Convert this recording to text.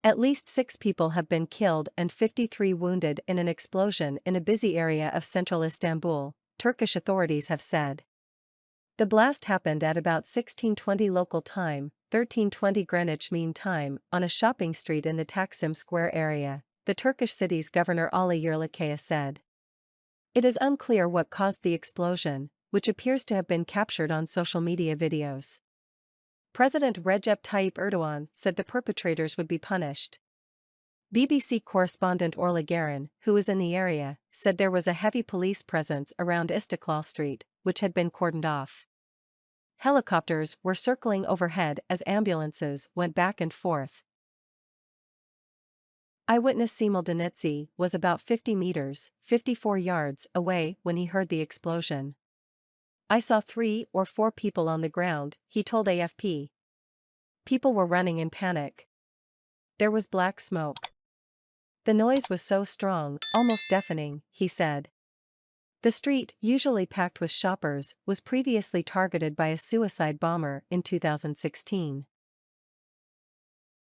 At least 6 people have been killed and 53 wounded in an explosion in a busy area of central Istanbul, Turkish authorities have said. The blast happened at about 16:20 local time, 13:20 Greenwich Mean Time, on a shopping street in the Taksim Square area, the Turkish city's governor Ali Yerlikaya said. It is unclear what caused the explosion, which appears to have been captured on social media videos. President Recep Tayyip Erdogan said the perpetrators would be punished. BBC correspondent Orla Garin, who was in the area, said there was a heavy police presence around Istiklal Street, which had been cordoned off. Helicopters were circling overhead as ambulances went back and forth. Eyewitness Semil Denitsi was about 50 meters, 54 yards away when he heard the explosion. I saw 3 or 4 people on the ground, he told AFP. People were running in panic. There was black smoke. The noise was so strong, almost deafening, he said. The street, usually packed with shoppers, was previously targeted by a suicide bomber in 2016.